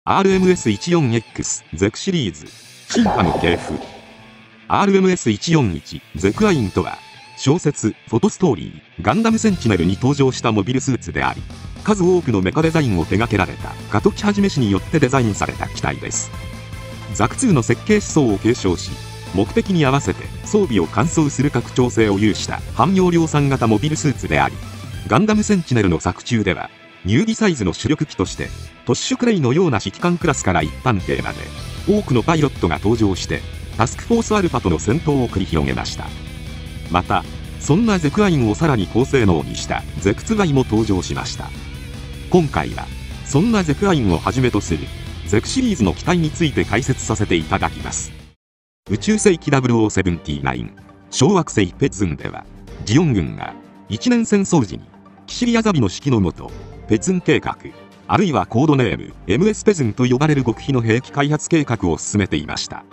RMS14X ゼクシリーズ進化の系譜。 RMS141 ゼクアインとは、小説フォトストーリーガンダムセンチネルに登場したモビルスーツであり、数多くのメカデザインを手掛けられた加藤一氏によってデザインされた機体です。ザク2の設計思想を継承し、目的に合わせて装備を換装する拡張性を有した汎用量産型モビルスーツであり、ガンダムセンチネルの作中では入備サイズの主力機としてトッシュクレイのような指揮官クラスから一般艇まで多くのパイロットが登場してタスクフォースアルファとの戦闘を繰り広げました。またそんなゼクアインをさらに高性能にしたゼクツガイも登場しました。今回はそんなゼクアインをはじめとするゼクシリーズの機体について解説させていただきます。宇宙世紀0079小惑星ペツンでは、ジオン軍が一年戦争時にキシリアザビの指揮のもとペツン計画、あるいはコードネーム MS ペズンと呼ばれる極秘の兵器開発計画を進めていました。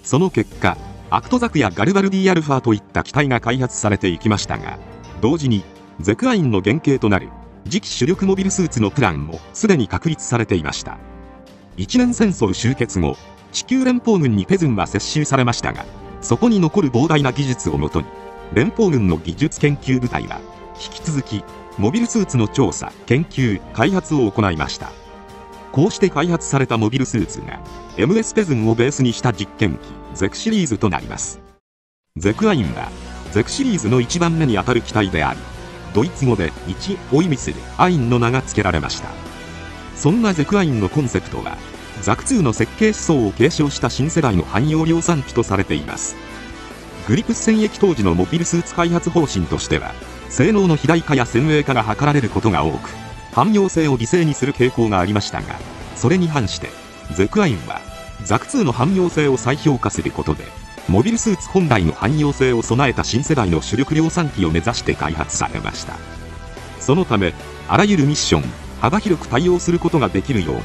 その結果、アクトザクやガルバルディアルファといった機体が開発されていきましたが、同時にゼクアインの原型となる次期主力モビルスーツのプランもすでに確立されていました。一年戦争終結後、地球連邦軍にペズンは接収されましたが、そこに残る膨大な技術をもとに連邦軍の技術研究部隊は引き続きモビルスーツの調査、研究、開発を行いました。こうして開発されたモビルスーツが MS ペズンをベースにした実験機ゼクシリーズとなります。ゼクアインはゼクシリーズの1番目にあたる機体であり、ドイツ語で1を意味するアインの名が付けられました。そんなゼクアインのコンセプトはザク2の設計思想を継承した新世代の汎用量産機とされています。グリプス戦役当時のモビルスーツ開発方針としては、性能の肥大化や先鋭化が図られることが多く、汎用性を犠牲にする傾向がありましたが、それに反してゼクアインはザク2の汎用性を再評価することで、モビルスーツ本来の汎用性を備えた新世代の主力量産機を目指して開発されました。そのため、あらゆるミッション、幅広く対応することができるように、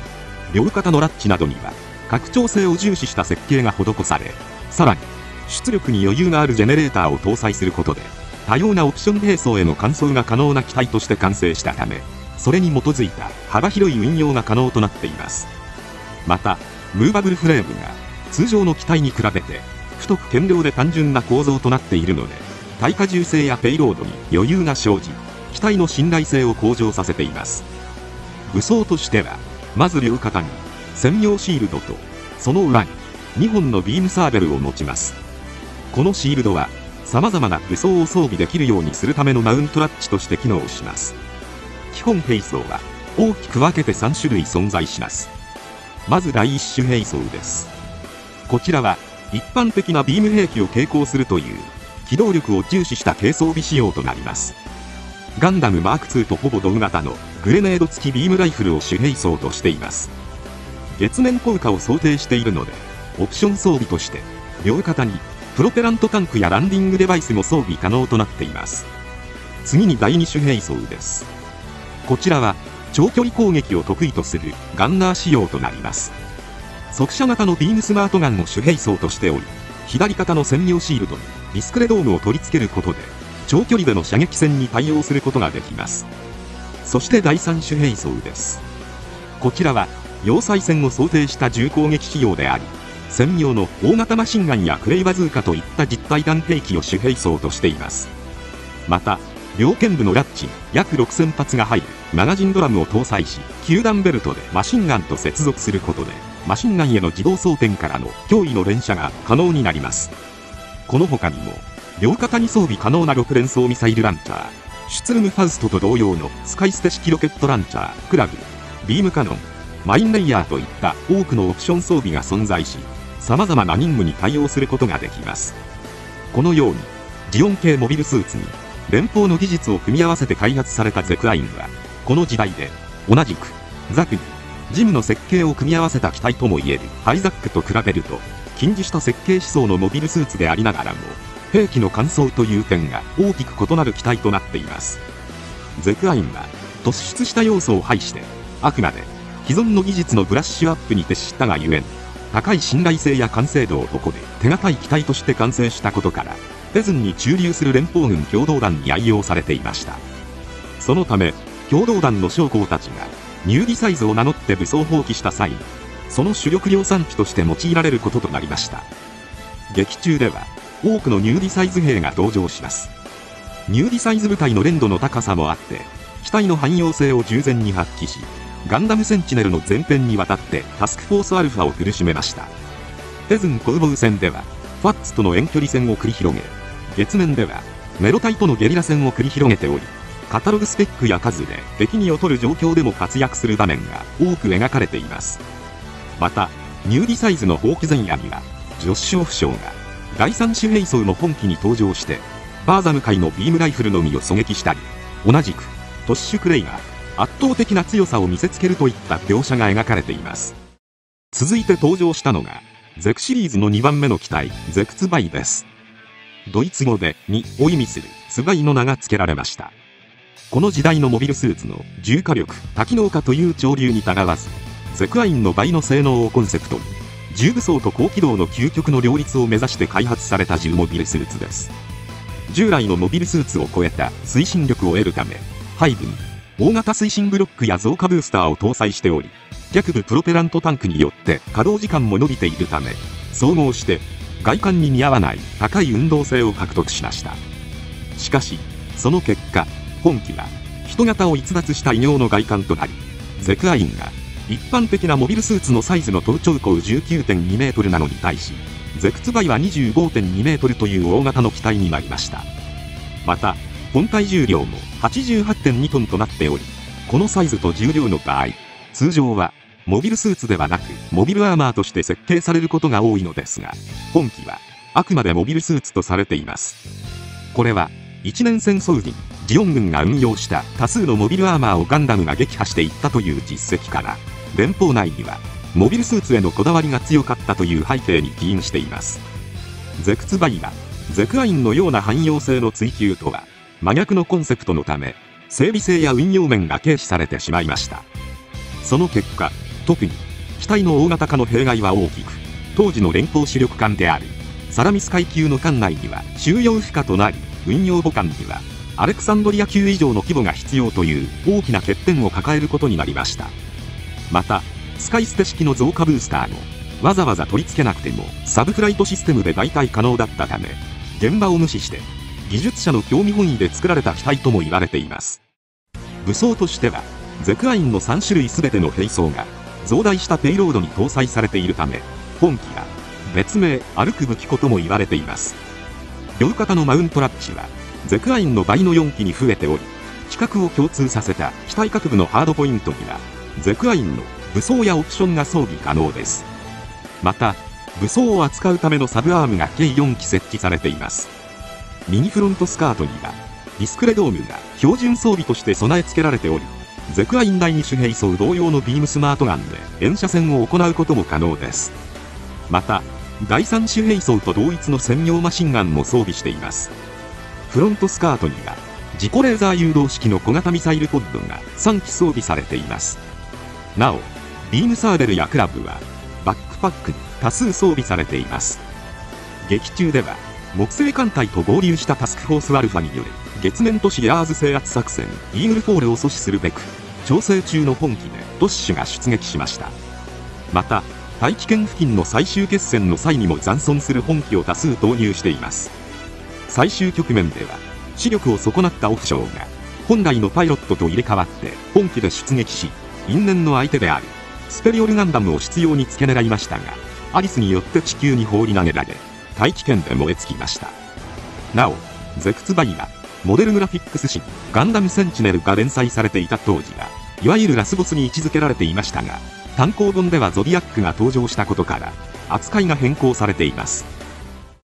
両肩のラッチなどには拡張性を重視した設計が施され、さらに出力に余裕があるジェネレーターを搭載することで多様なオプション並走への換装が可能な機体として完成したため、それに基づいた幅広い運用が可能となっています。またムーバブルフレームが通常の機体に比べて太く軽量で単純な構造となっているので、耐荷重性やペイロードに余裕が生じ、機体の信頼性を向上させています。武装としては、まず両肩に専用シールドとその裏に2本のビームサーベルを持ちます。このシールドは様々な武装を装備できるようにするためのマウントラッチとして機能します。基本兵装は大きく分けて3種類存在します。まず第1種兵装です。こちらは一般的なビーム兵器を携行するという機動力を重視した軽装備仕様となります。ガンダムマーク2とほぼ同型のグレネード付きビームライフルを主兵装としています。月面降下を想定しているので、オプション装備として両肩にプロペラントタンクやランディングデバイスも装備可能となっています。次に第2種兵装です。こちらは長距離攻撃を得意とするガンナー仕様となります。速射型のビームスマートガンを主兵装としており、左肩の専用シールドにディスクレドームを取り付けることで長距離での射撃戦に対応することができます。そして第3種兵装です。こちらは要塞戦を想定した重攻撃仕様であり、専用の大型マシンガンやクレイバズーカといった実体弾兵器を主兵装としています。また両肩部のラッチに約6000発が入るマガジンドラムを搭載し、9段ベルトでマシンガンと接続することでマシンガンへの自動装填からの脅威の連射が可能になります。この他にも両肩に装備可能な6連装ミサイルランチャー、シュツルムファウストと同様の使い捨て式ロケットランチャー、クラブ、ビームカノン、マインレイヤーといった多くのオプション装備が存在し、様々な任務に対応することができます。このようにジオン系モビルスーツに連邦の技術を組み合わせて開発されたゼクアインは、この時代で同じくザクにジムの設計を組み合わせた機体ともいえるハイザックと比べると近似した設計思想のモビルスーツでありながらも、兵器の換装という点が大きく異なる機体となっています。ゼクアインは突出した要素を排して、あくまで既存の技術のブラッシュアップに徹したがゆえに、高い信頼性や完成度を誇る手堅い機体として完成したことから、ペズンに駐留する連邦軍共同団に愛用されていました。そのため共同団の将校たちがニューディサイズを名乗って武装蜂起した際に、その主力量産機として用いられることとなりました。劇中では、多くのニューディサイズ兵が登場します。ニューディサイズ部隊の連度の高さもあって、機体の汎用性を十全に発揮し、ガンダムセンチネルの前編にわたってタスクフォースアルファを苦しめました。テズン攻防戦では、ファッツとの遠距離戦を繰り広げ、月面では、メロ隊とのゲリラ戦を繰り広げており、カタログスペックや数で敵に劣る状況でも活躍する場面が多く描かれています。また、ニューディサイズの放棄前夜には、ジョッシュ・オフ将が、第三種兵装の本機に登場して、バーザム界のビームライフルのみを狙撃したり、同じく、トッシュ・クレイが、圧倒的な強さを見せつけるといった描写が描かれています。続いて登場したのが、ゼクシリーズの2番目の機体、ゼクツバイです。ドイツ語で2を意味するツバイの名が付けられました。この時代のモビルスーツの重火力、多機能化という潮流にたがわず、ゼクアインの倍の性能をコンセプトに、重武装と高機動の究極の両立を目指して開発された重モビルスーツです。従来のモビルスーツを超えた推進力を得るため、背部に大型推進ブロックや増加ブースターを搭載しており、逆部プロペラントタンクによって稼働時間も伸びているため、総合して外観に見合わない高い運動性を獲得しました。しかし、その結果、本機は人型を逸脱した異形の外観となり、ゼクアインが一般的なモビルスーツのサイズの頭頂高 19.2 メートルなのに対し、ゼクツバイは 25.2 メートルという大型の機体になりました。また、本体重量も 88.2 トンとなっており、このサイズと重量の場合、通常はモビルスーツではなくモビルアーマーとして設計されることが多いのですが、本機はあくまでモビルスーツとされています。これは一年戦争時、ジオン軍が運用した多数のモビルアーマーをガンダムが撃破していったという実績から、連邦内にはモビルスーツへのこだわりが強かったという背景に起因しています。ゼクツバイはゼクアインのような汎用性の追求とは真逆のコンセプトのため、整備性や運用面が軽視されてしまいました。その結果、特に機体の大型化の弊害は大きく、当時の連邦主力艦であるサラミス階級の艦内には収容不可となり、運用母艦にはアレクサンドリア級以上の規模が必要という大きな欠点を抱えることになりました。また、使い捨て式の増加ブースターもわざわざ取り付けなくてもサブフライトシステムで代替可能だったため、現場を無視して技術者の興味本位で作られた機体とも言われています。武装としては、ゼクアインの3種類全ての兵装が増大したペイロードに搭載されているため、本機が別名歩く武器庫とも言われています。両肩のマウントラッチはゼクアインの倍の4機に増えており、規格を共通させた機体各部のハードポイントにはゼクアインの武装やオプションが装備可能です。また、武装を扱うためのサブアームが計4機設置されています。右フロントスカートにはディスクレドームが標準装備として備え付けられており、ゼクアイン第2種兵装同様のビームスマートガンで連射戦を行うことも可能です。また、第3種兵装と同一の専用マシンガンも装備しています。フロントスカートには自己レーザー誘導式の小型ミサイルポッドが3機装備されています。なお、ビームサーベルやクラブはバックパックに多数装備されています。劇中では木星艦隊と合流したタスクフォースアルファによる月面都市エアーズ制圧作戦イーグルフォールを阻止するべく、調整中の本機でドッシュが出撃しました。また、大気圏付近の最終決戦の際にも残存する本機を多数投入しています。最終局面では視力を損なったオフショーが本来のパイロットと入れ替わって本機で出撃し、因縁の相手であるスペリオルガンダムを執拗に付け狙いましたが、アリスによって地球に放り投げられ、大気圏で燃え尽きました。なお、ゼクツバイはモデルグラフィックス誌ガンダムセンチネルが連載されていた当時は、いわゆるラスボスに位置づけられていましたが、単行本ではゾディアックが登場したことから扱いが変更されています。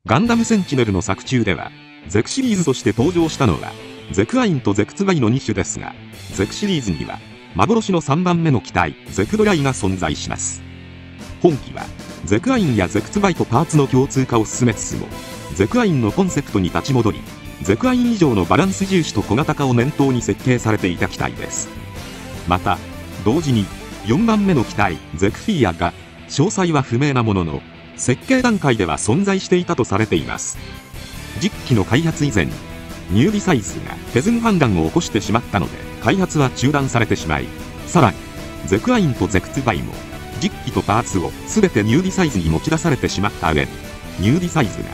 ガンダムセンチネルの作中では、ゼクシリーズとして登場したのはゼクアインとゼクツバイの2種ですが、ゼクシリーズには幻の3番目の機体ゼクドライが存在します。本機はゼクアインやゼクツバイとパーツの共通化を進めつつも、ゼクアインのコンセプトに立ち戻り、ゼクアイン以上のバランス重視と小型化を念頭に設計されていた機体です。また、同時に4番目の機体ゼクフィーアが詳細は不明なものの、設計段階では存在していたとされています。10機の開発以前にニューディサイズが手順判断を起こしてしまったので開発は中断されてしまい、さらにゼクアインとゼクツバイも、実機とパーツを全てニューディサイズに持ち出されてしまった上に、ニューディサイズが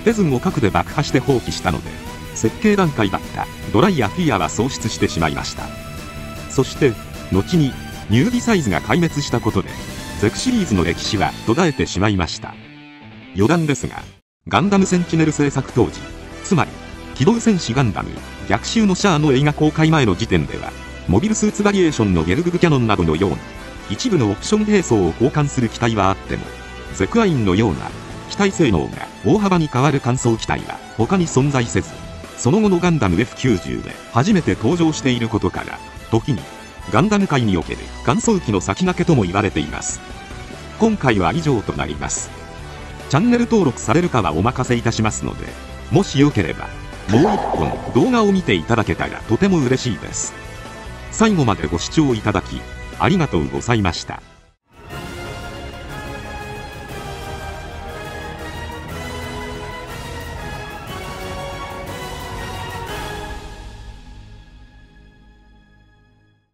手順を核で爆破して放棄したので、設計段階だったドライやフィアは喪失してしまいました。そして、後にニューディサイズが壊滅したことで、ゼクシリーズの歴史は途絶えてしまいました。余談ですが、ガンダムセンチネル制作当時、つまり、機動戦士ガンダム、逆襲のシャアの映画公開前の時点では、モビルスーツバリエーションのゲルググキャノンなどのように、一部のオプション兵装を交換する機体はあっても、ゼクアインのような、機体性能が大幅に変わる換装機体は他に存在せず、その後のガンダム F90 で初めて登場していることから、時にガンダム界における換装機の先駆けとも言われています。今回は以上となります。チャンネル登録されるかはお任せいたしますので、もしよければ、もう一本動画を見ていただけたらとても嬉しいです。最後までご視聴いただき、ありがとうございました。